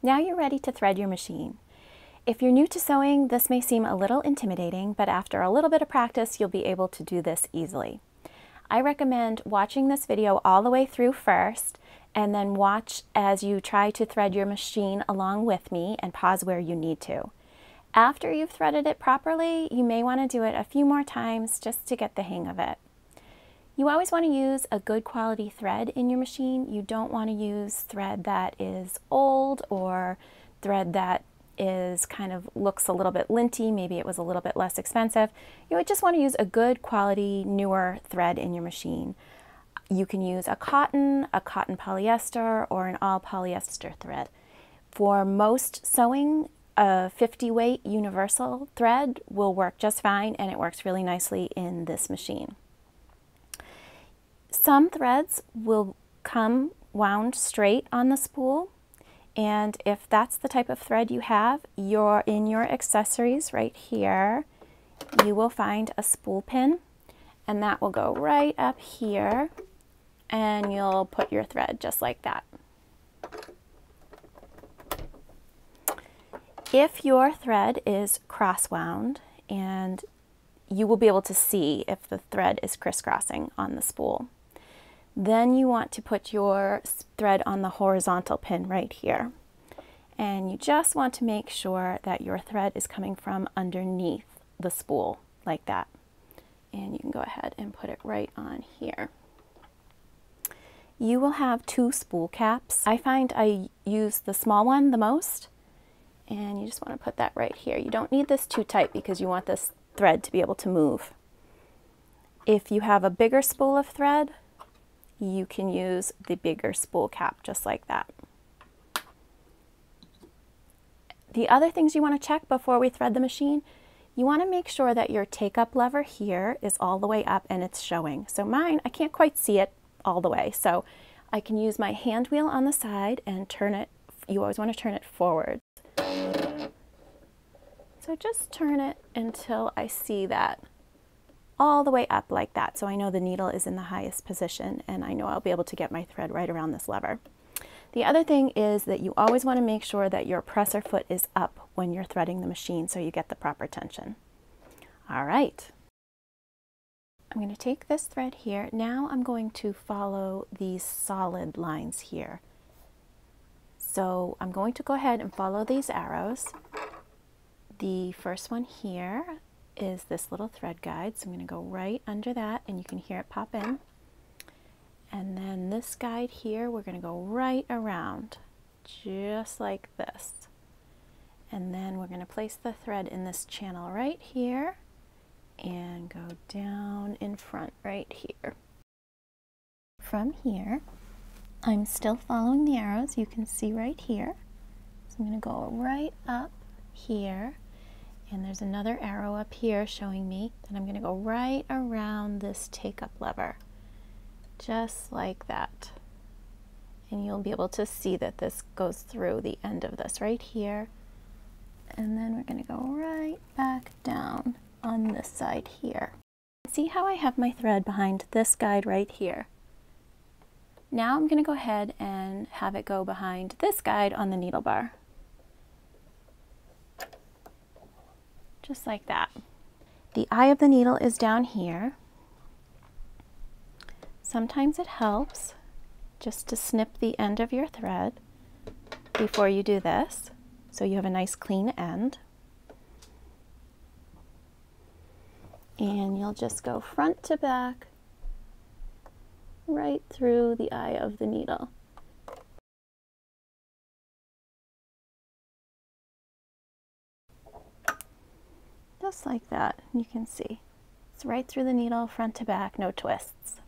Now you're ready to thread your machine. If you're new to sewing, this may seem a little intimidating, but after a little bit of practice, you'll be able to do this easily. I recommend watching this video all the way through first, and then watch as you try to thread your machine along with me and pause where you need to. After you've threaded it properly, you may want to do it a few more times just to get the hang of it. You always want to use a good quality thread in your machine. You don't want to use thread that is old or thread that is looks a little bit linty, maybe it was a little bit less expensive. You would just want to use a good quality, newer thread in your machine. You can use a cotton polyester, or an all polyester thread. For most sewing, a 50 weight universal thread will work just fine, and it works really nicely in this machine. Some threads will come wound straight on the spool, and if that's the type of thread you have, in your accessories right here, you will find a spool pin, and that will go right up here, and you'll put your thread just like that. If your thread is cross wound, and you will be able to see if the thread is crisscrossing on the spool, then you want to put your thread on the horizontal pin right here. And you just want to make sure that your thread is coming from underneath the spool, like that. And you can go ahead and put it right on here. You will have 2 spool caps. I find I use the small one the most, and you just want to put that right here. You don't need this too tight because you want this thread to be able to move. If you have a bigger spool of thread, you can use the bigger spool cap just like that. The other things you want to check before we thread the machine, you want to make sure that your take-up lever here is all the way up and it's showing. So mine, I can't quite see it all the way, so I can use my hand wheel on the side and turn it. You always want to turn it forward. So just turn it until I see that all the way up like that, so I know the needle is in the highest position, and I know I'll be able to get my thread right around this lever. The other thing is that you always want to make sure that your presser foot is up when you're threading the machine so you get the proper tension. All right. I'm going to take this thread here. Now I'm going to follow these solid lines here. So I'm going to go ahead and follow these arrows. The first one here is this little thread guide, so I'm going to go right under that, and you can hear it pop in. And then this guide here, we're going to go right around, just like this. And then we're going to place the thread in this channel right here, and go down in front right here. From here, I'm still following the arrows, you can see right here. So I'm going to go right up here. And there's another arrow up here showing me that I'm going to go right around this take-up lever, just like that. And you'll be able to see that this goes through the end of this right here. And then we're going to go right back down on this side here. See how I have my thread behind this guide right here? Now I'm going to go ahead and have it go behind this guide on the needle bar. Just like that. The eye of the needle is down here. Sometimes it helps just to snip the end of your thread before you do this, so you have a nice clean end. And you'll just go front to back, right through the eye of the needle. Just like that, you can see. It's right through the needle, front to back, no twists.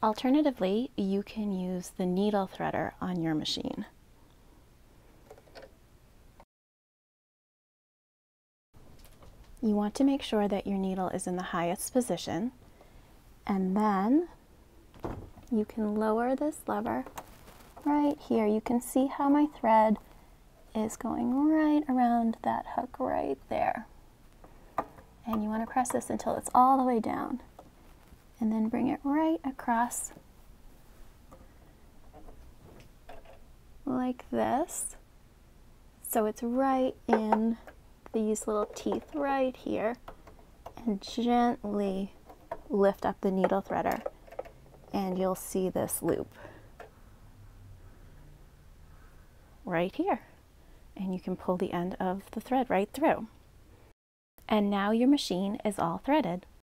Alternatively, you can use the needle threader on your machine. You want to make sure that your needle is in the highest position, and then you can lower this lever right here. You can see how my thread is going right around that hook right there. And you want to press this until it's all the way down, and then bring it right across like this, So it's right in these little teeth right here, and gently lift up the needle threader and you'll see this loop right here, and you can pull the end of the thread right through. And now your machine is all threaded.